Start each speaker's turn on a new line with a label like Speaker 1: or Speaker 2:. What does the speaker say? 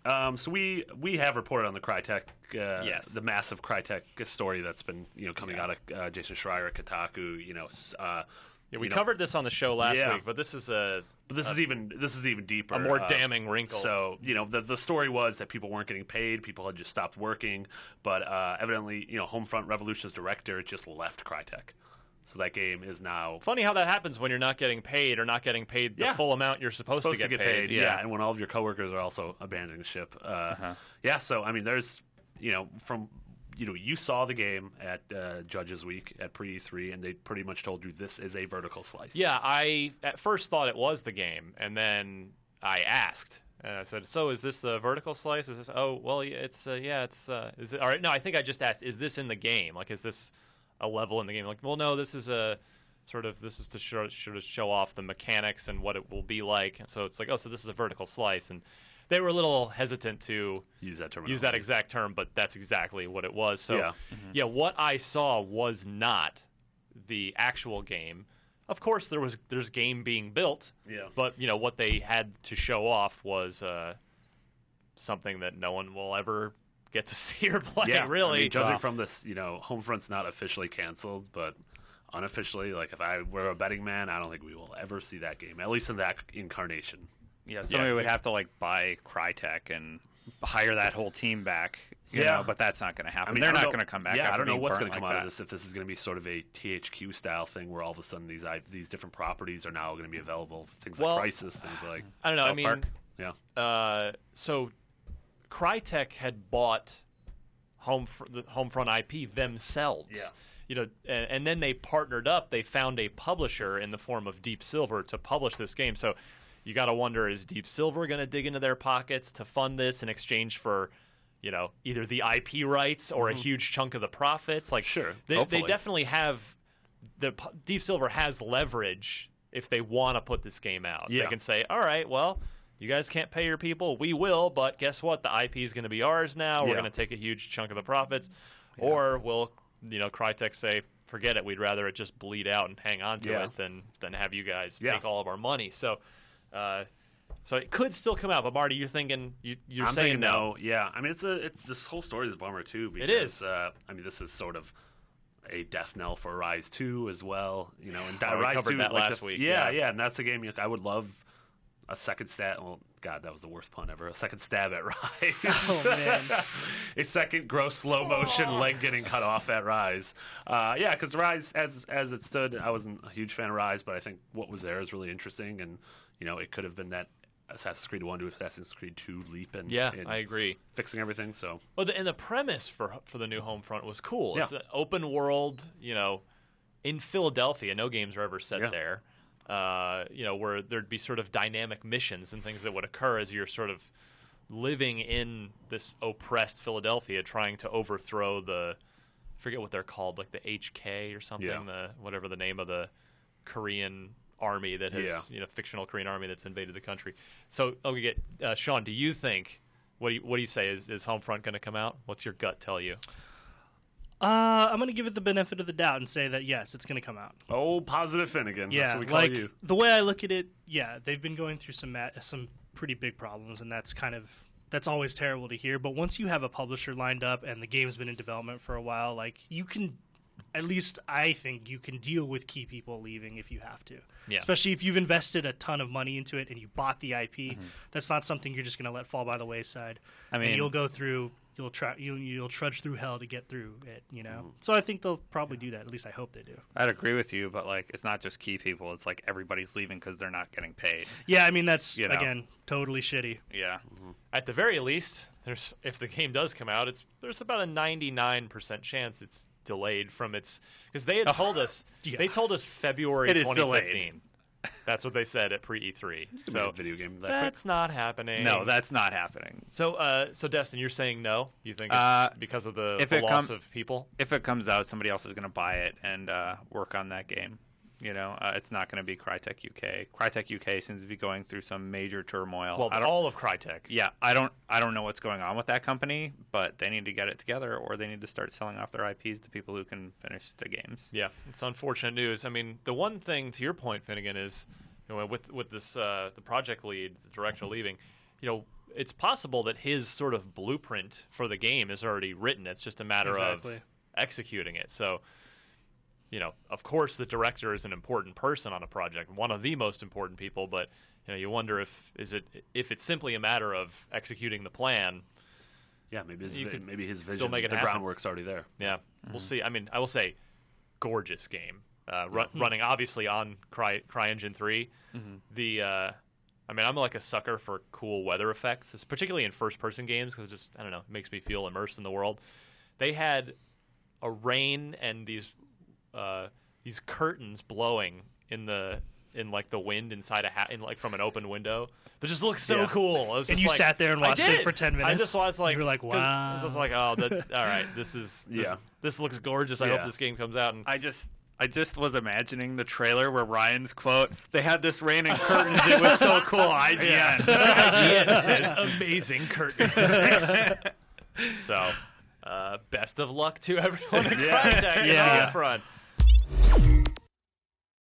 Speaker 1: So we have reported on the Crytek,
Speaker 2: Yes.
Speaker 1: the massive Crytek story that's been Coming out of Jason Schreier at Kotaku.
Speaker 3: Yeah, we covered this on the show last week, but this is
Speaker 1: even deeper,
Speaker 3: a more damning wrinkle.
Speaker 1: So the story was that people weren't getting paid, people had just stopped working, but evidently Homefront Revolution's director just left Crytek. So that game is now...
Speaker 3: Funny how that happens when you're not getting paid or not getting paid the full amount you're supposed to get paid.
Speaker 1: Yeah, and when all of your coworkers are also abandoning ship. Yeah, so, I mean, there's, from... you saw the game at Judges Week at pre-E3, and they pretty much told you this is a vertical slice.
Speaker 3: Yeah, I at first thought it was the game, and then I asked. And I said, so is this a vertical slice? Is this... Oh, well, it's... Is it... All right, no, I think I just asked, is this in the game? Like, is this... a level in the game? Like, well, no, this is to show off the mechanics and what it will be like. So it's like, oh, so this is a vertical slice, and they were a little hesitant to use that exact term, but that's exactly what it was. So yeah, what I saw was not the actual game. Of course, there's game being built.
Speaker 1: Yeah,
Speaker 3: but what they had to show off was something that no one will ever get to see or play, really.
Speaker 1: I mean, judging from this, Homefront's not officially canceled, but unofficially, like, if I were a betting man, I don't think we will ever see that game, at least in that incarnation.
Speaker 2: Yeah, somebody would have to, like, buy Crytek and hire that whole team back, you know, but that's not going to happen. I mean, they're not going to come back.
Speaker 1: Yeah, I don't know what's going to come out of this, if this is going to be sort of a THQ style thing where all of a sudden these different properties are now going to be available, things like Crisis, things like
Speaker 3: I don't know,
Speaker 1: South
Speaker 3: I mean,
Speaker 1: Park. Yeah.
Speaker 3: So Crytek had bought the Homefront IP themselves.
Speaker 1: Yeah.
Speaker 3: And then they partnered up. They found a publisher in the form of Deep Silver to publish this game. So you got to wonder, is Deep Silver going to dig into their pockets to fund this in exchange for, either the IP rights or a huge chunk of the profits? Like,
Speaker 1: sure,
Speaker 3: they definitely have Deep Silver has leverage if they want to put this game out.
Speaker 1: Yeah.
Speaker 3: They can say, all right, well, you guys can't pay your people. We will, but guess what? The IP is going to be ours now. We're going to take a huge chunk of the profits. Yeah. Or will, Crytek say, forget it. We'd rather it just bleed out and hang on to it than have you guys take all of our money. So it could still come out. But Marty, you're thinking I'm saying no.
Speaker 1: Yeah, I mean it's this whole story is a bummer too. Because,
Speaker 3: it is.
Speaker 1: I mean, this is sort of a death knell for Rise 2 as well. And
Speaker 3: Rise
Speaker 1: we covered
Speaker 3: 2,
Speaker 1: that
Speaker 3: last week.
Speaker 1: Yeah, and that's a game I would love. A second stab. Well, God, that was the worst pun ever. A second stab at Rise.
Speaker 2: Oh man!
Speaker 1: A second gross slow motion leg getting cut off at Rise. Yeah, because Rise, as it stood, I wasn't a huge fan of Rise, but I think what was there is really interesting, and it could have been that Assassin's Creed 1 to Assassin's Creed 2 leap, and
Speaker 3: I agree,
Speaker 1: fixing everything. So,
Speaker 3: and the premise for the new Homefront was cool.
Speaker 1: Yeah.
Speaker 3: It's an open world, in Philadelphia. No games are ever set there. Where there'd be sort of dynamic missions and things that would occur as you're sort of living in this oppressed Philadelphia, trying to overthrow I forget what they're called, like the HK or something, whatever the name of the Korean army that has, fictional Korean army that's invaded the country. So, Sean, do you think, what do you say, is Homefront going to come out? What's your gut tell you?
Speaker 4: I'm going to give it the benefit of the doubt and say that, yes, it's going to come out.
Speaker 1: Oh, positive Finnegan.
Speaker 4: Yeah,
Speaker 1: that's what we call you.
Speaker 4: The way I look at it, they've been going through some pretty big problems, and that's always terrible to hear. But once you have a publisher lined up and the game's been in development for a while, like, you can, at least I think, you can deal with key people leaving if you have to.
Speaker 3: Yeah.
Speaker 4: Especially if you've invested a ton of money into it and you bought the IP. That's not something you're just going to let fall by the wayside. I mean, and you'll go through... You'll trudge through hell to get through it, So I think they'll probably do that. At least I hope they do.
Speaker 2: I'd agree with you, but like it's not just key people. It's like everybody's leaving because they're not getting paid.
Speaker 4: Yeah, I mean that's again totally shitty.
Speaker 2: Yeah.
Speaker 3: At the very least, if the game does come out, there's about a 99% chance it's delayed from its because they had told us they told us February 2015. That's what they said at pre-E3. So
Speaker 1: video game
Speaker 3: that's not happening.
Speaker 2: No, that's not happening.
Speaker 3: So, Destin, you're saying no? You think it's because of the loss of people?
Speaker 2: If it comes out, somebody else is going to buy it and work on that game. It's not going to be Crytek UK. Crytek UK seems to be going through some major turmoil.
Speaker 3: Well, all of Crytek.
Speaker 2: Yeah, I don't know what's going on with that company, but they need to get it together, or they need to start selling off their IPs to people who can finish the games.
Speaker 3: Yeah, it's unfortunate news. I mean, the one thing to your point, Finnegan, is with this the project lead, the director leaving. it's possible that his sort of blueprint for the game is already written. It's just a matter of executing it. So, of course, the director is an important person on a project, one of the most important people. But you wonder if it's simply a matter of executing the plan.
Speaker 1: Yeah, maybe his vision,
Speaker 3: still make it
Speaker 1: the
Speaker 3: happen.
Speaker 1: groundwork's already there.
Speaker 3: Yeah, we'll see. I mean, I will say, gorgeous game. Running obviously on CryEngine 3. I'm like a sucker for cool weather effects, particularly in first-person games, because it just, I don't know, it makes me feel immersed in the world. They had a rain and these curtains blowing in the wind inside from an open window. That just looks so cool.
Speaker 4: And you sat there and watched it for 10 minutes.
Speaker 3: I just was like,
Speaker 4: you were like, wow.
Speaker 3: I was just like, oh, all right, this looks gorgeous. I hope this game comes out. And
Speaker 2: I just was imagining the trailer where Ryan's quote, "They had this rain and curtains. It was so cool." IGN.
Speaker 3: IGN says amazing curtain physics. So, best of luck to everyone at Crytek and Homefront.